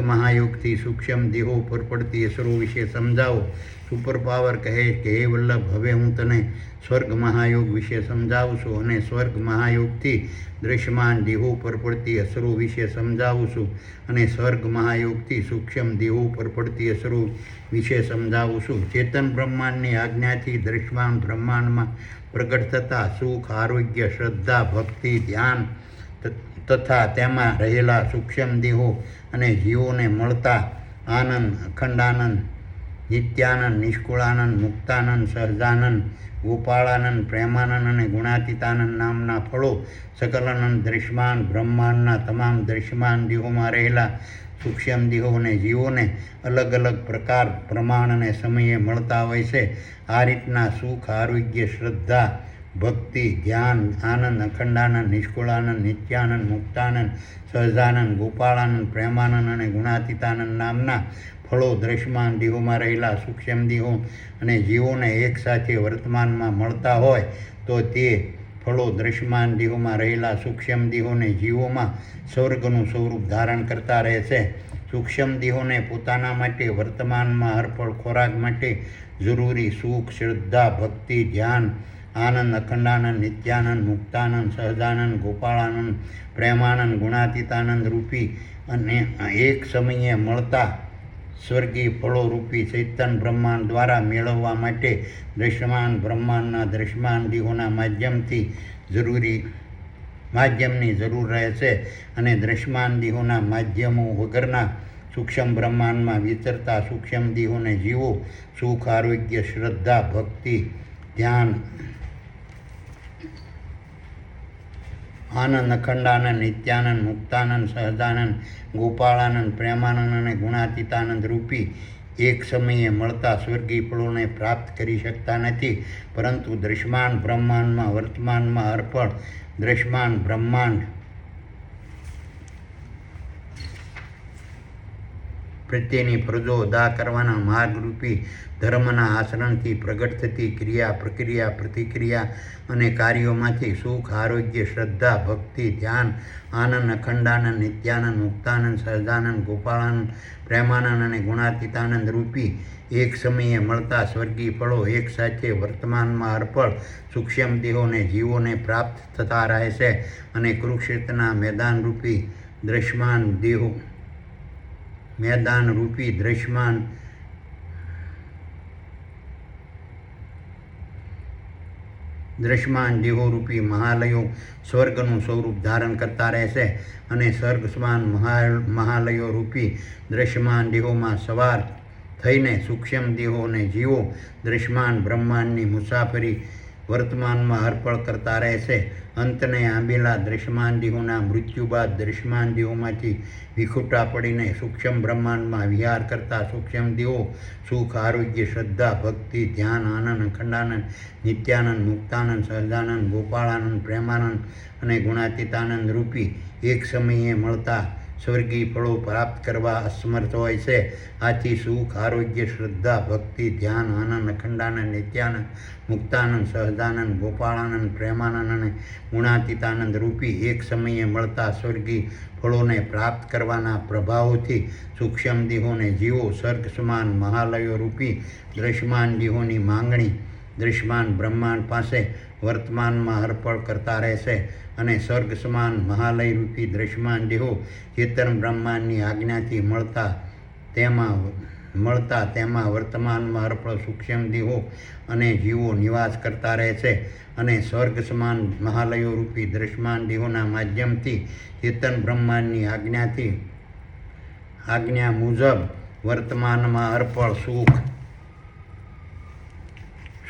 મહાયોગથી સૂક્ષ્મ દેહો પર પડતી અસરો વિશે સમજાવો. સુપર પાવર કહે કે હે વલ્લભ, હવે હું તને સ્વર્ગ મહાયોગ વિશે સમજાવું છું અને સ્વર્ગ મહાયોગથી દ્રશ્યમાન દેહો પર પડતી અસરો વિશે સમજાવું છું અને સ્વર્ગ મહાયોગથી સૂક્ષ્મ દેહો પર પડતી અસરો વિશે સમજાવું છું. ચેતન બ્રહ્માંડની આજ્ઞાથી દ્રશ્યમાન બ્રહ્માંડમાં પ્રગટ થતા સુખ, આરોગ્ય, શ્રદ્ધા, ભક્તિ, ધ્યાન તથા તેમાં રહેલા સૂક્ષ્મ દેહો અને જીવોને મળતા આનંદ, અખંડાનંદ, નિત્યાનંદ, નિષ્કુળાનંદ, મુક્તાનંદ, સહજાનંદ, ગોપાળાનંદ, પ્રેમાનંદ અને ગુણાતીતાનંદ નામના ફળો સકલાનંદ દ્રશ્યમાન બ્રહ્માંડના તમામ દ્રશ્યમાન દેહોમાં રહેલા સૂક્ષ્મ દેહો અને જીવોને અલગ અલગ પ્રકાર, પ્રમાણ અને સમયે મળતા હોય છે. આ રીતના સુખ, આરોગ્ય, શ્રદ્ધા, ભક્તિ, ધ્યાન, આનંદ, અખંડાનંદ, નિષ્કુળાનંદ, નિત્યાનંદ, મુક્તાનંદ, સહજાનંદ, ગોપાળાનંદ, પ્રેમાનંદ અને ગુણાતીતાનંદ નામના ફળો દ્રશ્યમાન દેહોમાં રહેલા સૂક્ષ્મ દેહો અને જીવોને એકસાથે વર્તમાનમાં મળતા હોય તો તે ફળો દ્રશ્યમાન દેહોમાં રહેલા સૂક્ષ્મ દેહોને જીવોમાં સ્વર્ગનું સ્વરૂપ ધારણ કરતા રહે છે. સૂક્ષ્મ દેહોને પોતાના માટે વર્તમાનમાં હરપળ ખોરાક માટે જરૂરી સુખ, શ્રદ્ધા, ભક્તિ, ધ્યાન, આનંદ, અખંડાનંદ, નિત્યાનંદ, મુક્તાનંદ, સહજાનંદ, ગોપાળાનંદ, પ્રેમાનંદ, ગુણાતીતાનંદ રૂપી અને એક સમયે મળતા સ્વર્ગીય ફળો રૂપી ચૈતન બ્રહ્માંડ દ્વારા મેળવવા માટે દ્રશ્યમાન બ્રહ્માંડના દ્રશ્યમાન દેહોના માધ્યમની જરૂર રહે છે અને દ્રશ્યમાન દેહોના માધ્યમો વગરના સૂક્ષ્મ બ્રહ્માંડમાં વિચરતા સૂક્ષ્મ દેહોને જીવો સુખ, આરોગ્ય, શ્રદ્ધા, ભક્તિ, ધ્યાન, આનંદ, અખંડાનંદ, નિત્યાનંદ, મુક્તાનંદ, સહજાનંદ, ગોપાળાનંદ, પ્રેમાનંદ અને ગુણાતીતાનંદ રૂપી એક સમયે મળતા સ્વર્ગીય ફળોને પ્રાપ્ત કરી શકતા નથી, પરંતુ દ્રશ્યમાન બ્રહ્માંડમાં વર્તમાનમાં અર્પણ દ્રશ્યમાન બ્રહ્માંડ પ્રત્યેની ફરજો અદા કરવાના માર્ગરૂપી ધર્મના આચરણથી પ્રગટ થતી ક્રિયા, પ્રક્રિયા, પ્રતિક્રિયા અને કાર્યોમાંથી સુખ, આરોગ્ય, શ્રદ્ધા, ભક્તિ, ધ્યાન, આનંદ, અખંડાનંદ, નિત્યાનંદ, મુક્તાનંદ, સહજાનંદ, ગોપાળાનંદ, પ્રેમાનંદ અને ગુણાતીતાનંદ રૂપી એક સમયે મળતા સ્વર્ગીય ફળો એકસાથે વર્તમાનમાં અર્પણ સૂક્ષ્મ દેહોને જીવોને પ્રાપ્ત થતા રહે છે અને કુરુક્ષેત્રના મેદાનરૂપી દ્રશ્યમાન દેહોરૂપી મહાલયો સ્વર્ગનું સ્વરૂપ ધારણ કરતા રહેશે અને સ્વર્ગ સમાન મહાલયો રૂપી દ્રશ્યમાન દેહોમાં સવાર થઈને સૂક્ષ્મ દેહો અને જીવો દ્રશ્યમાન બ્રહ્માંડની મુસાફરી વર્તમાનમાં અર્પણ કરતા રહેશે. અંતને આંબેલા દ્રશ્યમાન દેહોના મૃત્યુ બાદ દ્રશ્યમાન દેહોમાંથી વિખૂટા પડીને સૂક્ષ્મ બ્રહ્માંડમાં વિહાર કરતા સૂક્ષ્મ દેહો સુખ, આરોગ્ય, શ્રદ્ધા, ભક્તિ, ધ્યાન, આનંદ, અખંડાનંદ, નિત્યાનંદ, મુક્તાનંદ, સહજાનંદ, ગોપાળાનંદ, પ્રેમાનંદ અને ગુણાતીતાનંદ રૂપી એક સમયે મળતા સ્વર્ગીય ફળો પ્રાપ્ત કરવા અસમર્થ હોય છે. આથી સુખ, આરોગ્ય, શ્રદ્ધા, ભક્તિ, ધ્યાન, આનંદ, અખંડાનંદ, નિત્યાનંદ, મુક્તાનંદ, સહજાનંદ, ગોપાળાનંદ, પ્રેમાનંદ અને ગુણાતીતાનંદ રૂપી એક સમયે મળતા સ્વર્ગીય ફળોને પ્રાપ્ત કરવાના પ્રભાવોથી સૂક્ષ્મ દેહોને જીવો સ્વર્ગ સમાન મહાલયો રૂપી દ્રશ્યમાન દેહોની માંગણી દ્રશ્યમાન બ્રહ્માંડ પાસે વર્તમાનમાં અર્પણ કરતા રહેશે અને સ્વર્ગ સમાન મહાલય રૂપી દ્રશ્યમાન દેહો ચેતન બ્રહ્માંડની આજ્ઞાથી મળતા તેમાં મળતા તેમાં વર્તમાનમાં અર્પણ સૂક્ષ્મ દેહો અને જીવો નિવાસ કરતા રહે છે અને સ્વર્ગ સમાન મહાલયો રૂપી દ્રશ્યમાન દેહોના માધ્યમથી ચેતન બ્રહ્માંડની આજ્ઞા મુજબ વર્તમાનમાં અર્પણ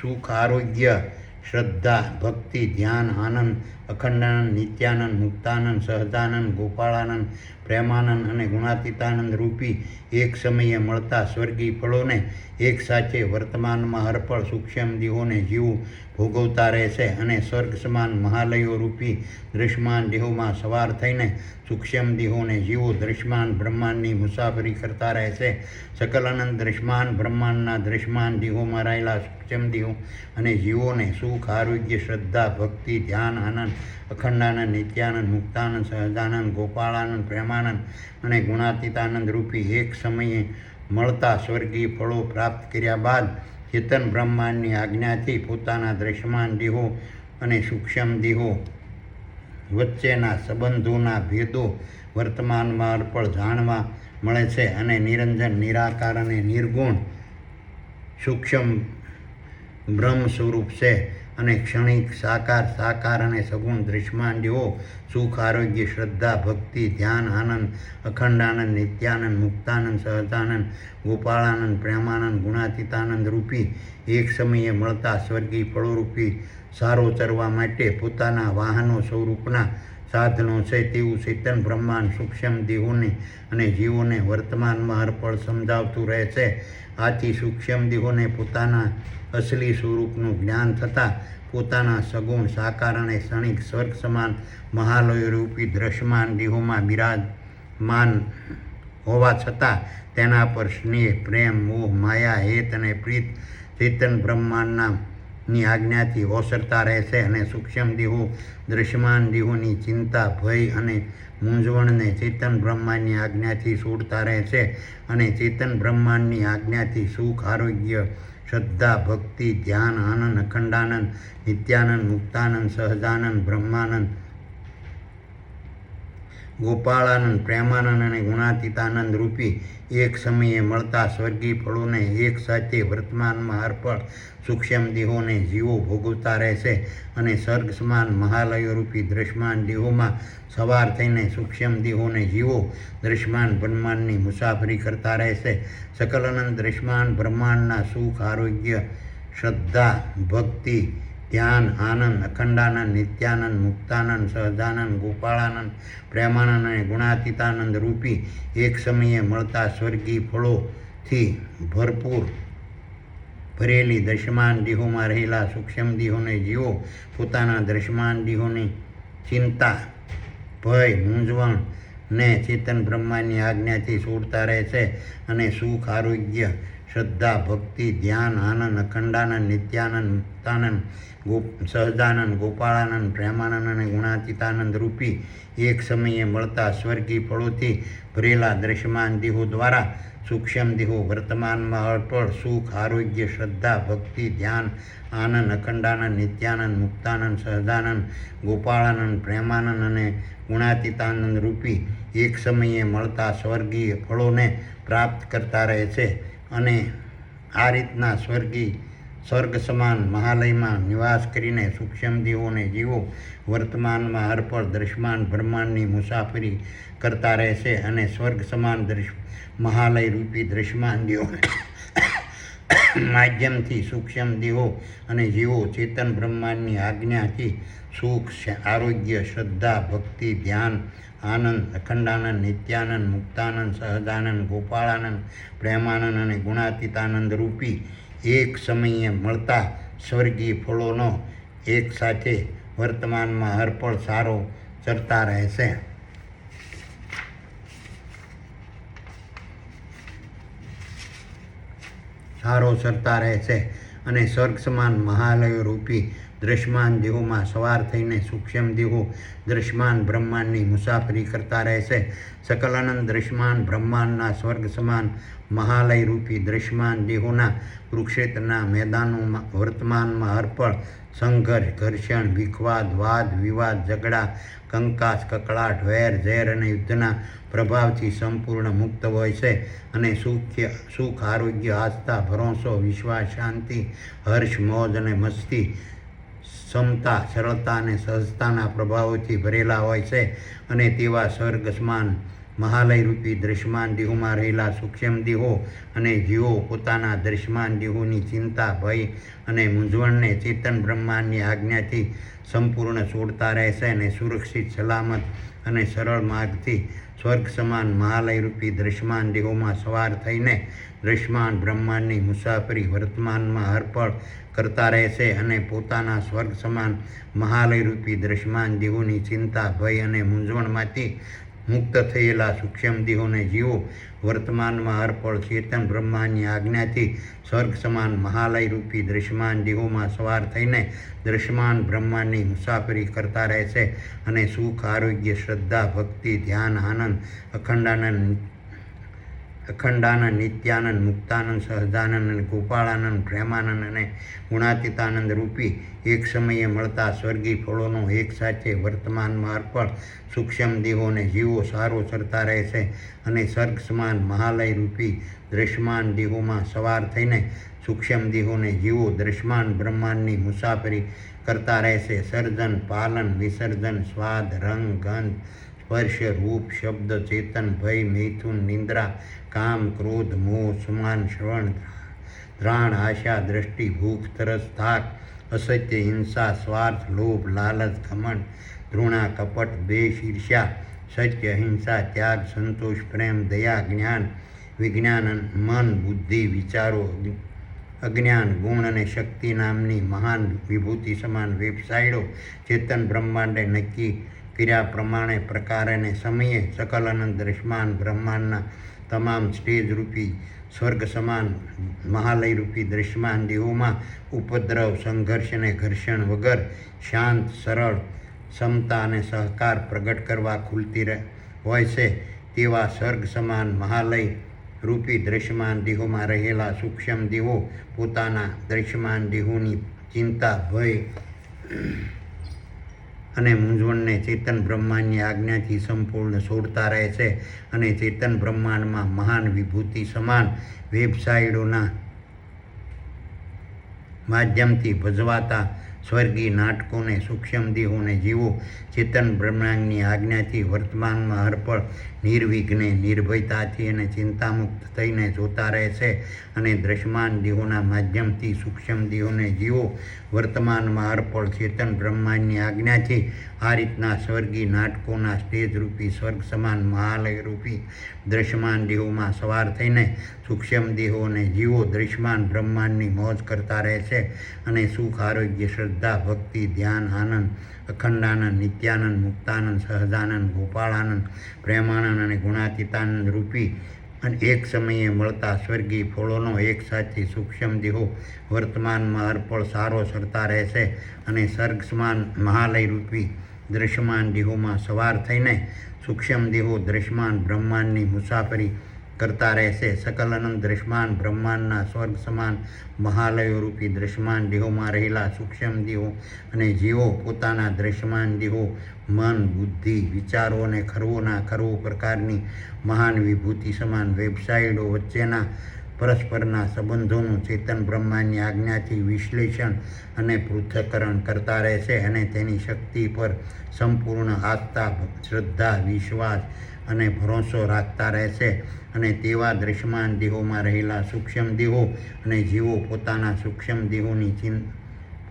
સુખ આરોગ્ય શ્રદ્ધા ભક્તિ ધ્યાન આનંદ અખંડાનંદ નિત્યાનંદ મુક્તાનંદ સહજાનંદ ગોપાળાનંદ પ્રેમાનંદ અને ગુણાતીતાનંદ રૂપી એક સમયે મળતા સ્વર્ગી ફળોને એક સાથે વર્તમાનમાં અર્પણ સૂક્ષ્મ દેહોને જીવો ભોગવતા રહેશે અને સ્વર્ગ સમાન મહાલયો રૂપી દૃશ્યમાન દેહોમાં સવાર થઈને સૂક્ષ્મ દેહોને જીવો દૃશ્યમાન બ્રહ્માંડની મુસાફરી કરતા રહેશે. સકલ અનંત દૃશ્યમાન બ્રહ્માંડના દૃશ્યમાન દેહોમાં રહેલા સૂક્ષ્મ દેહો અને જીવોને સુખ આરોગ્ય શ્રદ્ધા ભક્તિ ધ્યાન આનંદ અખંડાનંદ નિત્યાનંદ મુક્તાનંદ સહજાનંદ ગોપાળાનંદ પ્રેમાનંદ અને ગુણાતીતાનંદ રૂપી એક સમયે મળતા સ્વર્ગીય ફળો પ્રાપ્ત કર્યા બાદ ચેતન બ્રહ્માંડની આજ્ઞાથી પોતાના દૃશ્યમાન દેહો અને સૂક્ષ્મ દેહો વચ્ચેના સંબંધોના ભેદો વર્તમાનમાં અર્પણ જાણવા મળે છે અને નિરંજન નિરાકાર અને નિર્ગુણ સૂક્ષ્મ બ્રહ્મ સ્વરૂપ છે અને ક્ષણિક સાકાર અને સગુણ દૃશ્યમાન દેહો સુખ આરોગ્ય શ્રદ્ધા ભક્તિ ધ્યાન આનંદ અખંડાનંદ નિત્યાનંદ મુક્તાનંદ સહજાનંદ ગોપાળાનંદ પ્રેમાનંદ ગુણાતીતાનંદ રૂપી એક સમયે મળતા સ્વર્ગીય ફળોરૂપી સારો ચરવા માટે પોતાના વાહનો સ્વરૂપના સાધનો છે તેવું ચેતન બ્રહ્માંડ સૂક્ષ્મ દેહોને અને જીવોને વર્તમાનમાં અર્પણ સમજાવતું રહે છે. આથી સૂક્ષ્મ દેહોને પોતાના અસલી સ્વરૂપનું જ્ઞાન થતાં પોતાના સગુણ સાકાર અને ક્ષણિક સ્વર્ગ સમાન મહાલયો રૂપી દ્રશ્યમાન દેહોમાં બિરાજમાન હોવા છતાં તેના પર સ્નેહ પ્રેમ મોહ માયા હેત અને પ્રીત ચેતન બ્રહ્માંડની આજ્ઞાથી ઓસરતા રહેશે અને સૂક્ષ્મ દેહો દૃશ્યમાન દેહોની ચિંતા ભય અને મૂંઝવણને ચેતન બ્રહ્માંડની આજ્ઞાથી છોડતા રહેશે અને ચેતન બ્રહ્માંડની આજ્ઞાથી સુખ આરોગ્ય શ્રદ્ધા ભક્તિ ધ્યાન આનંદ અખંડાનંદ નિત્યાનંદ મુક્તાનંદ સહજાનંદ બ્રહ્માનંદ ગોપાળાનંદ પ્રેમાનંદ અને ગુણાતીતાનંદ રૂપી એક સમયે મળતા સ્વર્ગીય ફળોને એક સાથે વર્તમાનમાં અર્પણ સૂક્ષ્મ દેહોને જીવો ભોગવતા રહેશે અને સ્વર્ગ સમાન મહાલયો રૂપી દૃશ્યમાન દેહોમાં સવાર થઈને સૂક્ષ્મ દેહોને જીવો દૃશ્યમાન બ્રહ્માંડની મુસાફરી કરતા રહેશે. સકલ અનંત દૃશ્યમાન બ્રહ્માંડના સુખ આરોગ્ય શ્રદ્ધા ભક્તિ ધ્યાન આનંદ અખંડાનંદ નિત્યાનંદ મુક્તાનંદ સહજાનંદ ગોપાળાનંદ પ્રેમાનંદ અને ગુણાતીતાનંદ રૂપી એક સમયે મળતા સ્વર્ગીય ફળોથી ભરેલી દૃશ્યમાન દેહોમાં રહેલા સૂક્ષ્મ દેહોને જીવો પોતાના દૃશ્યમાન દેહોની ચિંતા ભય મૂંઝવણ ને ચેતન બ્રહ્માંડની આજ્ઞાથી છોડતા રહે છે અને સુખ આરોગ્ય શ્રદ્ધા ભક્તિ ધ્યાન આનંદ અખંડાનંદ નિત્યાનંદ મુક્તાનંદ સહજાનંદ ગોપાળાનંદ પ્રેમાનંદ અને ગુણાતીતાનંદ રૂપી એક સમયે મળતા સ્વર્ગીય ફળોથી ભરેલા દૃશ્યમાન દેહો દ્વારા સૂક્ષ્મ દેહો વર્તમાનમાં અર્પણ સુખ આરોગ્ય શ્રદ્ધા ભક્તિ ધ્યાન આનંદ અખંડાનંદ નિત્યાનંદ મુક્તાનંદ સહજાનંદ ગોપાળાનંદ પ્રેમાનંદ અને ગુણાતીતાનંદ રૂપી એક સમયે મળતા સ્વર્ગીય ફળોને પ્રાપ્ત કરતા રહે છે અને આ રીતના સ્વર્ગ સમાન મહાલયમાં નિવાસ કરીને સૂક્ષ્મ દેહોને જીવો વર્તમાનમાં અર્પણ દૃશ્યમાન બ્રહ્માંડની મુસાફરી કરતા રહેશે અને સ્વર્ગ સમાન મહાલય રૂપી દૃશ્યમાન દેહો માધ્યમથી સૂક્ષ્મ દેહો અને જીવો ચેતન બ્રહ્માંડની આજ્ઞાથી સુખ આરોગ્ય શ્રદ્ધા ભક્તિ ધ્યાન આનંદ અખંડાનંદ નિત્યાનંદ મુક્તાનંદ સહજાનંદ ગોપાળાનંદ પ્રેમાનંદ અને ગુણાતીતાનંદ રૂપી એક સમયે મળતા સ્વર્ગીય ફળોનો એક સાથે વર્તમાનમાં અર્પણ સારો ચરતા રહેશે. અને સ્વર્ગ સમાન મહાલયો રૂપી દૃશ્યમાન દેહોમાં સવાર થઈને સૂક્ષ્મ દેહો દૃશ્યમાન બ્રહ્માંડની મુસાફરી કરતા રહેશે. સકલ અનંત દૃશ્યમાન બ્રહ્માંડના સ્વર્ગ સમાન મહાલય રૂપી દૃશ્યમાન દેહોના કુરુક્ષેત્રના મેદાનોમાં વર્તમાનમાં અર્પણ સંઘર્ષ, ઘર્ષણ, વિખવાદ, વાદ વિવાદ, ઝઘડા, કંકાસ, કકળાટ, વેર ઝેર અને યુદ્ધના પ્રભાવથી સંપૂર્ણ મુક્ત હોય છે અને સુખ, આરોગ્ય, આસ્થા, ભરોસો, વિશ્વાસ, શાંતિ, હર્ષ, મોજ અને મસ્તી, ક્ષમતા, સરળતા અને સહજતાના પ્રભાવોથી ભરેલા હોય છે અને તેવા સ્વર્ગ સમાન મહાલયરૂપી દ્રશ્યમાન દેહોમાં રહેલા સૂક્ષ્મ દેહો અને જીવો પોતાના દ્રશ્યમાન દેહોની ચિંતા, ભય અને મૂંઝવણને ચેતન બ્રહ્માંડની આજ્ઞાથી સંપૂર્ણ છોડતા રહેશે અને સુરક્ષિત, સલામત અને સરળ માર્ગથી સ્વર્ગ સમાન મહાલયરૂપી દ્રશ્યમાન દેહોમાં સવાર થઈને દ્રશ્યમાન બ્રહ્માંડની મુસાફરી વર્તમાનમાં હરપળ કરતા રહેશે અને પોતાના સ્વર્ગ સમાન મહાલયરૂપી દ્રશ્યમાન દેહોની ચિંતા, ભય અને મૂંઝવણમાંથી મુક્ત થયેલા સૂક્ષ્મ દેહોને જીવો વર્તમાનમાં હરપળ ચેતન બ્રહ્માંડની આજ્ઞાથી સ્વર્ગ સમાન મહાલયરૂપી દ્રશ્યમાન દેહોમાં સવાર થઈને દ્રશ્યમાન બ્રહ્માંડની મુસાફરી કરતા રહેશે અને સુખ, આરોગ્ય, શ્રદ્ધા, ભક્તિ, ધ્યાન, આનંદ, અખંડાનંદ, નિત્યાનંદ, મુક્તાનંદ, સહજાનંદ અને ગોપાળાનંદ, પ્રેમાનંદ અને ગુણાતીતાનંદ રૂપી એક સમયે મળતા સ્વર્ગી ફળોનો એક સાથે વર્તમાનમાં અર્પણ સૂક્ષ્મ દેહોને જીવો સારો સરતા રહેશે અને સર્ગ સમાન મહાલય રૂપી દ્રશ્યમાન દેહોમાં સવાર થઈને સૂક્ષ્મ દેહોને જીવો દ્રશ્યમાન બ્રહ્માંડની મુસાફરી કરતા રહેશે. સર્જન, પાલન, વિસર્જન, સ્વાદ, રંગ, ગંધ, સ્પર્શ, રૂપ, શબ્દ, ચેતન, ભય, મૈથુન, નિંદ્રા, કામ, ક્રોધ, મોહ, સુમાન, શ્રવણ, ધ્રાણ, આશા, દ્રષ્ટિ, ભૂખ, તરસ, થાક, અસત્ય, હિંસા, સ્વાર્થ, લોભ, લાલચ, ઘમંડ, ઘૃણા, કપટ, દ્વેષ, ઈર્ષ્યા, સત્ય, અહિંસા, ત્યાગ, સંતોષ, પ્રેમ, દયા, જ્ઞાન, વિજ્ઞાન, મન, બુદ્ધિ, વિચારો, અજ્ઞાન, ગુણ અને શક્તિ નામની મહાન વિભૂતિ સમાન વેબસાઇટો ચેતન બ્રહ્માંડે નક્કી કર્યા પ્રમાણે પ્રકારે અને સમયે સકલ અનંત દ્રશ્યમાન બ્રહ્માંડના તમામ સ્ટેજ રૂપી સ્વર્ગ સમાન મહાલયરૂપી દ્રશ્યમાન દેહોમાં ઉપદ્રવ, સંઘર્ષ અને ઘર્ષણ વગર શાંત, સરળ, ક્ષમતા અને સહકાર પ્રગટ કરવા ખુલતી હોય છે તેવા સ્વર્ગ સમાન મહાલય રૂપી દ્રશ્યમાન દેહોમાં રહેલા સૂક્ષ્મ દેહો પોતાના દ્રશ્યમાન દેહોની ચિંતા, ભય અને મૂંઝવણને ચેતન બ્રહ્માંડની આજ્ઞાથી સંપૂર્ણ છોડતા રહે છે અને ચેતન બ્રહ્માંડમાં મહાન વિભૂતિ સમાન વેબસાઇટોના માધ્યમથી ભજવાતા સ્વર્ગી નાટકોને સૂક્ષ્મ દેહોને જીવો ચેતન બ્રહ્માંડની આજ્ઞાથી વર્તમાનમાં હરપળ નિર્વિઘ્ને, નિર્ભયતાથી અને ચિંતામુક્ત થઈને જોતા રહે છે અને દ્રશ્યમાન દેહોના માધ્યમથી સૂક્ષ્મ દેહોને જીવો વર્તમાનમાં હરપળ ચેતન બ્રહ્માંડની આજ્ઞાથી આ રીતના સ્વર્ગી નાટકોના સ્ટેજ રૂપી સ્વર્ગ સમાન મહાલય રૂપી દ્રશ્યમાન દેહોમાં સવાર થઈને સૂક્ષ્મ દેહોને જીવો દ્રશ્યમાન બ્રહ્માંડની મોજ કરતા રહે છે અને સુખ, આરોગ્ય, શ્રદ્ધા, ભક્તિ, ધ્યાન, આનંદ, અખંડાનંદ, નિત્યાનંદ, મુક્તાનંદ, સહજાનંદ, ગોપાળાનંદ, પ્રેમાનંદ અને ગુણાતીતાનંદ રૂપી અને એક સમયે મળતા સ્વર્ગી ફળોનો એક સાથે સૂક્ષ્મ દેહો વર્તમાનમાં અર્પણ સારો સરતા રહેશે અને સર્ગ સમાન મહાલય રૂપી દ્રશ્યમાન દેહોમાં સવાર થઈને સૂક્ષ્મ દેહો દ્રશ્યમાન બ્રહ્માંડની મુસાફરી કરતા રહેશે. સકલ અનંત દ્રશ્યમાન બ્રહ્માંડના સ્વર્ગ સમાન મહાલયો રૂપી દ્રશ્યમાન દેહોમાં રહેલા સૂક્ષ્મ દેહો અને જીવો પોતાના દ્રશ્યમાન દેહો, મન, બુદ્ધિ, વિચારો અને ખરવોના ખરવો પ્રકારની મહાન વિભૂતિ સમાન વેબસાઇટો વચ્ચેના પરસ્પરના સંબંધોનું ચેતન બ્રહ્માંડની આજ્ઞાથી વિશ્લેષણ અને પૃથ્થકરણ કરતા રહેશે અને તેની શક્તિ પર સંપૂર્ણ આસ્થા, શ્રદ્ધા, વિશ્વાસ અને ભરોસો રાખતા રહેશે અને તેવા દ્રશ્યમાન દેહોમાં રહેલા સૂક્ષ્મ દેહો અને જીવો પોતાના સૂક્ષ્મ દેહોની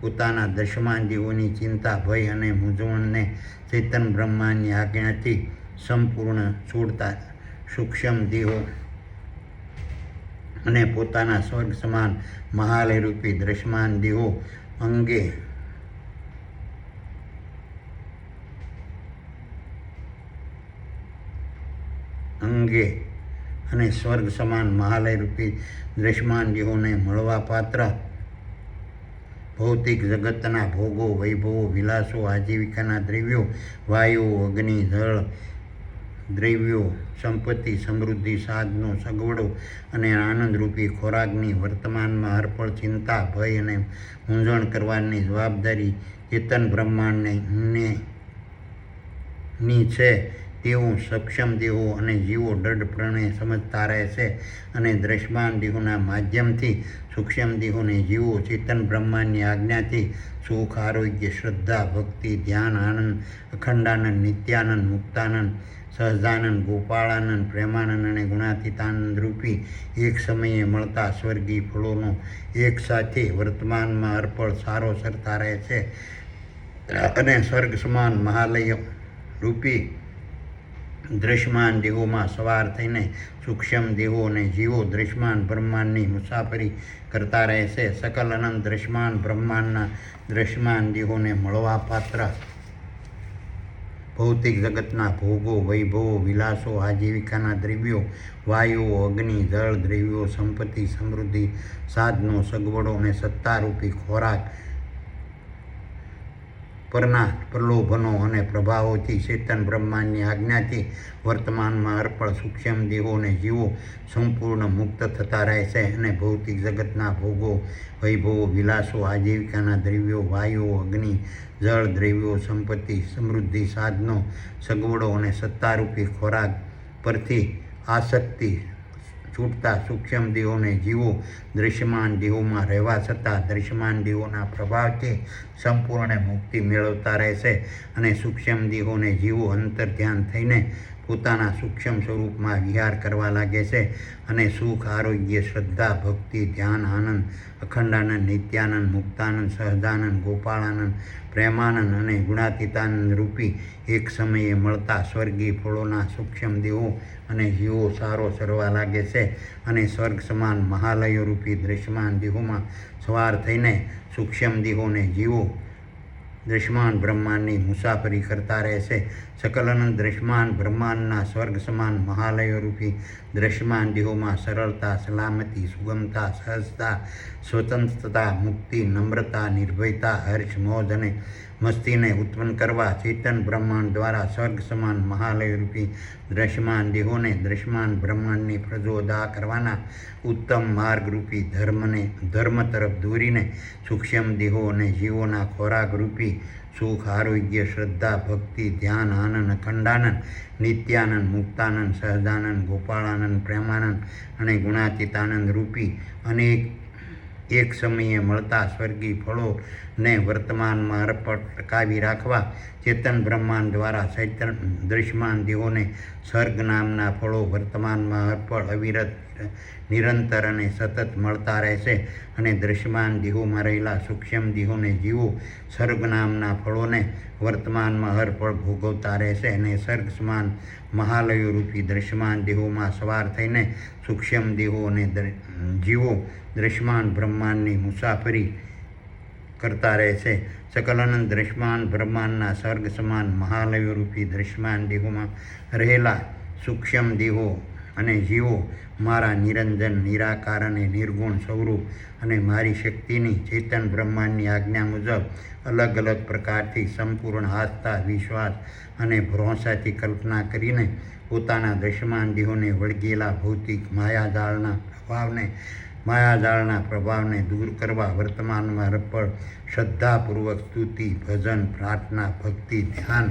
પોતાના દ્રશ્યમાન દેહોની ચિંતા, ભય અને મૂંઝવણને ચેતન બ્રહ્માંડની આજ્ઞાથી સંપૂર્ણ છોડતા સૂક્ષ્મ દેહો અને પોતાના સ્વર્ગ સમાન મહાલયરૂપી દ્રશ્યમાન દેહો અંગે અને સ્વર્ગ સમાન મહાલયરૂપી દ્રશ્યમાન દેહોને મળવા પાત્ર ભૌતિક જગતના ભોગો, વૈભવો, વિલાસો, આજીવિકાના દ્રવ્યો, વાયુ, અગ્નિ, જળ, દ્રવ્યો, સંપત્તિ, સમૃદ્ધિ, સાધનો, સગવડો અને આનંદરૂપી ખોરાકની વર્તમાનમાં અર્પણ ચિંતા, ભય અને મૂંઝવણ કરવાની જવાબદારી ચેતન બ્રહ્માંડની છે તેવું સક્ષમ દેહો અને જીવો દૃઢપણે સમજતા રહે છે અને દ્રશ્યમાન દેહોના માધ્યમથી સૂક્ષ્મ દેહોને જીવો ચેતન બ્રહ્માંડની આજ્ઞાથી સુખ, આરોગ્ય, શ્રદ્ધા, ભક્તિ, ધ્યાન, આનંદ, અખંડાનંદ, નિત્યાનંદ, મુક્તાનંદ, સહજાનંદ, ગોપાળાનંદ, પ્રેમાનંદ અને ગુણાતીતાનંદ રૂપી એક સમયે મળતા સ્વર્ગી ફળોનો એક સાથે વર્તમાનમાં અર્પણ સારો સરતા રહે છે અને સ્વર્ગ સમાન મહાલય રૂપી દ્રશ્યમાન દેહોમાં સવાર થઈને સૂક્ષ્મ દેહો અને જીવો દ્રશ્યમાન બ્રહ્માંડની મુસાફરી કરતા રહે છે. સકલ અનંત દ્રશ્યમાન બ્રહ્માંડના દ્રશ્યમાન દેહોને મળવાપાત્ર ભૌતિક જગતના ભોગો, વૈભવો, વિલાસો, આજીવિકાના દ્રવ્યો, વાયુઓ, અગ્નિ, જળ, દ્રવ્યો, સંપત્તિ, સમૃદ્ધિ, સાધનો, સગવડો અને સત્તારૂપી ખોરાક પરના પ્રલોભનો અને પ્રભાવોથી ચેતન બ્રહ્માંડની આજ્ઞાથી વર્તમાનમાં અર્પણ સૂક્ષ્મ દેહો અને જીવો સંપૂર્ણ મુક્ત થતા રહે છે અને ભૌતિક જગતના ભોગો, વૈભવો, વિલાસો, આજીવિકાના દ્રવ્યો, વાયુઓ, અગ્નિ, જળ, દ્રવ્યો, સંપત્તિ, સમૃદ્ધિ, સાધનો, સગવડો અને સત્તારૂપી ખોરાક પરથી આસક્તિ છૂટતા સૂક્ષ્મ દેહોને જીવો દ્રશ્યમાન દેહોમાં રહેવા છતાં દ્રશ્યમાન દેહોના પ્રભાવથી સંપૂર્ણ મુક્તિ મેળવતા રહેશે અને સૂક્ષ્મ દેહોને જીવો અંતર્ધ્યાન થઈને પોતાના સૂક્ષ્મ સ્વરૂપમાં વિહાર કરવા લાગે છે અને સુખ, આરોગ્ય, શ્રદ્ધા, ભક્તિ, ધ્યાન, આનંદ, અખંડાનંદ, નિત્યાનંદ, મુક્તાનંદ, સહજાનંદ, ગોપાળાનંદ, પ્રેમાનંદ અને ગુણાતીતાનંદ રૂપી એક સમયે મળતા સ્વર્ગી ફળોના સૂક્ષ્મ દેહો અને જીવો સારો સરવા લાગે છે અને સ્વર્ગ સમાન મહાલયો રૂપી દ્રશ્યમાન દેહોમાં સવાર થઈને સૂક્ષ્મ દેહોને જીવો દ્રશ્યમાન બ્રહ્માંડની મુસાફરી કરતા રહે છે. સકલ અનંત દ્રશ્યમાન બ્રહ્માંડના સ્વર્ગ સમાન મહાલયો રૂપી દ્રશ્યમાન દેહોમાં સરળતા, સલામતી, સુગમતા, સહજતા, સ્વતંત્રતા, મુક્તિ, નમ્રતા, નિર્ભયતા, હર્ષ, મોજ અને મસ્તીને ઉત્પન્ન કરવા ચેતન બ્રહ્માંડ દ્વારા સ્વર્ગ સમાન મહાલય રૂપી દ્રશ્યમાન દેહોને દ્રશ્યમાન બ્રહ્માંડની ફરજો અદા કરવાના ઉત્તમ માર્ગરૂપી ધર્મ તરફ દોરીને સૂક્ષ્મ દેહો અને જીવોના ખોરાક રૂપી સુખ, આરોગ્ય, શ્રદ્ધા, ભક્તિ, ધ્યાન, આનંદ, અખંડાનંદ, નિત્યાનંદ, મુક્તાનંદ, સહજાનંદ, ગોપાળાનંદ, પ્રેમાનંદ અને ગુણાતીતાનંદ રૂપી અનેક એક સમયે મળતા સ્વર્ગી ફળોને વર્તમાનમાં અર્પણ ટકાવી રાખવા ચેતન બ્રહ્માંડ દ્વારા ચૈતન દ્રશ્યમાન દેહોને સર્ગ નામના ફળો વર્તમાનમાં અર્પણ અવિરત, નિરંતર અને સતત મળતા રહેશે અને દ્રશ્યમાન દેહોમાં રહેલા સૂક્ષ્મ દેહોને જીવો સર્ગ નામના ફળોને વર્તમાનમાં અર્પણ ભોગવતા રહેશે અને સર્ગ સમાન મહાલયો રૂપી દ્રશ્યમાન દેહોમાં સવાર થઈને સૂક્ષ્મ દેહો અને જીવો દ્રશ્યમાન બ્રહ્માંડની મુસાફરી કરતા રહે છે. સકલ અનંત દ્રશ્યમાન બ્રહ્માંડના સર્ગ સમાન મહાલયો રૂપી દ્રશ્યમાન દેહોમાં રહેલા સૂક્ષ્મ દેહો અને જીવો મારા નિરંજન, નિરાકાર અને નિર્ગુણ સ્વરૂપ અને મારી શક્તિની ચેતન બ્રહ્માંડની આજ્ઞા મુજબ અલગ અલગ પ્રકારથી સંપૂર્ણ આસ્થા, વિશ્વાસ અને ભરોસાથી કલ્પના કરીને પોતાના દ્રશ્યમાન દેહોને વળગેલા ભૌતિક માયાજાળના પ્રભાવને દૂર કરવા વર્તમાનમાં અર્પણ શ્રદ્ધાપૂર્વક સ્તુતિ, ભજન, પ્રાર્થના, ભક્તિ, ધ્યાન,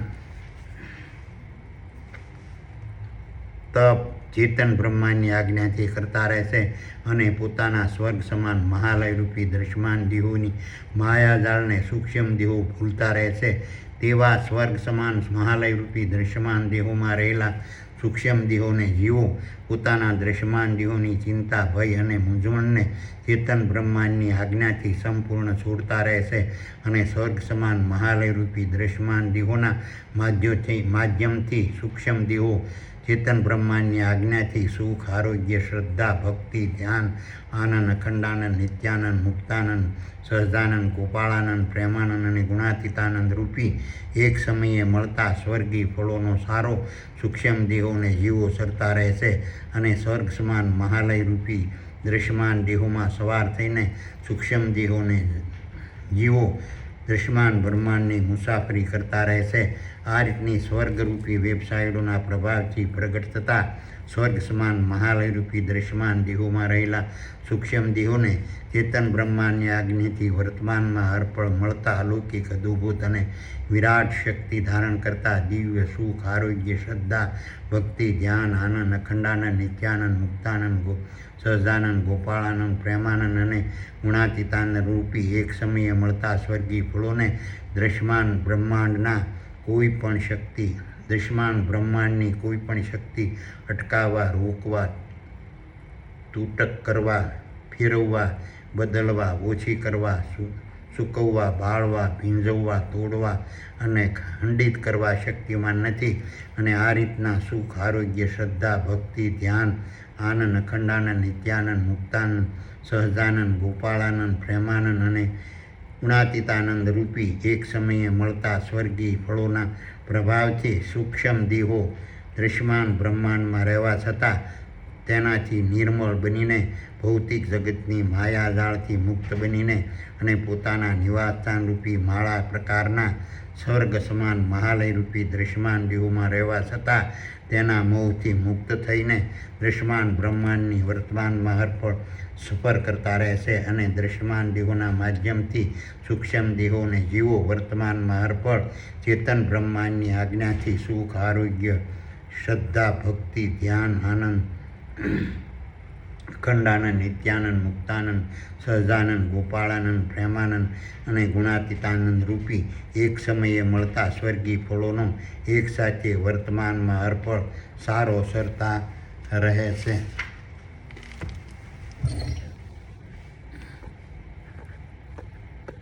તપ ચેતન બ્રહ્માંડની આજ્ઞાથી કરતા રહેશે અને પોતાના સ્વર્ગ સમાન મહાલય રૂપી દ્રશ્યમાન દેહોની માયાજાળને સૂક્ષ્મ દેહો ભૂલતા રહેશે. તેવા સ્વર્ગ સમાન મહાલય રૂપી દ્રશ્યમાન દેહોમાં રહેલા સૂક્ષ્મ દેહોને જીવો પોતાના દ્રશ્યમાન દેહોની ચિંતા, ભય અને મૂંઝવણને ચેતન બ્રહ્માંડની આજ્ઞાથી સંપૂર્ણ છોડતા રહેશે અને સ્વર્ગ સમાન મહાલય રૂપી દ્રશ્યમાન દેહોના માધ્યમથી સૂક્ષ્મ દેહો ચેતન બ્રહ્માંડની આજ્ઞાથી સુખ, આરોગ્ય, શ્રદ્ધા, ભક્તિ, ધ્યાન, આનંદ, અખંડાનંદ, નિત્યાનંદ, મુક્તાનંદ, સહજાનંદ, ગોપાળાનંદ, પ્રેમાનંદ અને ગુણાતીતાનંદ રૂપી એક સમયે મળતા સ્વર્ગી ફળોનો સારો સૂક્ષ્મ દેહોને જીવો સરતા રહેશે અને સ્વર્ગ સમાન મહાલય રૂપી દ્રશ્યમાન દેહોમાં સવાર થઈને સૂક્ષ્મ દેહોને જીવો દૃશ્યમાન બ્રહ્માંડની મુસાફરી કરતા રહેશે. આ રીતની સ્વર્ગરૂપી વેબસાઇટોના પ્રભાવથી પ્રગટ થતા સ્વર્ગ સમાન મહાલયરૂપી દૃશ્યમાન દેહોમાં રહેલા સૂક્ષ્મ દેહોને ચેતન બ્રહ્માંડની આજ્ઞાથી વર્તમાનમાં હરપળ મળતા અલૌકિક અદભુત અને વિરાટ શક્તિ ધારણ કરતા દિવ્ય સુખ આરોગ્ય શ્રદ્ધા ભક્તિ ધ્યાન આનંદ અખંડાનંદ નિત્યાનંદ મુક્તાનંદ સહજાનંદ ગોપાળાનંદ પ્રેમાનંદ અને ગુણાતીતાનંદ રૂપી એક સમયે મળતા સ્વર્ગીય ફળોને દૃશ્યમાન બ્રહ્માંડના કોઈ પણ શક્તિ દૃશ્યમાન બ્રહ્માંડની કોઈ પણ શક્તિ અટકાવવા રોકવા તૂટક કરવા ફેરવવા બદલવા ઓછી કરવા સૂકવવા બાળવા ભીંજવવા તોડવા અને ખંડિત કરવા શક્તિમાન નથી. અને આ રીતના સુખ આરોગ્ય શ્રદ્ધા ભક્તિ ધ્યાન આનંદ અખંડાનંદ નિત્યાનંદ મુક્તાનંદ સહજાનંદ ગોપાળાનંદ પ્રેમાનંદ અને ગુણાતીતાનંદ રૂપી એક સમયે મળતા સ્વર્ગીય ફળોના પ્રભાવથી સૂક્ષ્મ દેહો દૃશ્યમાન બ્રહ્માંડમાં રહેવા છતાં તેનાથી નિર્મળ બનીને ભૌતિક જગતની માયાજાળથી મુક્ત બનીને અને પોતાના નિવાસસ્થાન રૂપી માળા પ્રકારના સ્વર્ગ સમાન મહાલયરૂપી દૃશ્યમાન દેહોમાં રહેવા છતાં તેના મોહથી મુક્ત થઈને દૃશ્યમાન બ્રહ્માંડની વર્તમાનમાં હરપળ સફર કરતા રહેશે. અને દૃશ્યમાન દેહોના માધ્યમથી સૂક્ષ્મ દેહોને જીવો વર્તમાનમાં હરપળ ચેતન બ્રહ્માંડની આજ્ઞાથી સુખ આરોગ્ય શ્રદ્ધા ભક્તિ ધ્યાન આનંદ અખંડાનંદ નિત્યાનંદ મુક્તાનંદ સહજાનંદ ગોપાળાનંદ પ્રેમાનંદ અને ગુણાતીતાનંદ રૂપી એક સમયે મળતા સ્વર્ગીય ફળોનો એક સાથે વર્તમાનમાં હરપળ સારો સરતા રહે છે.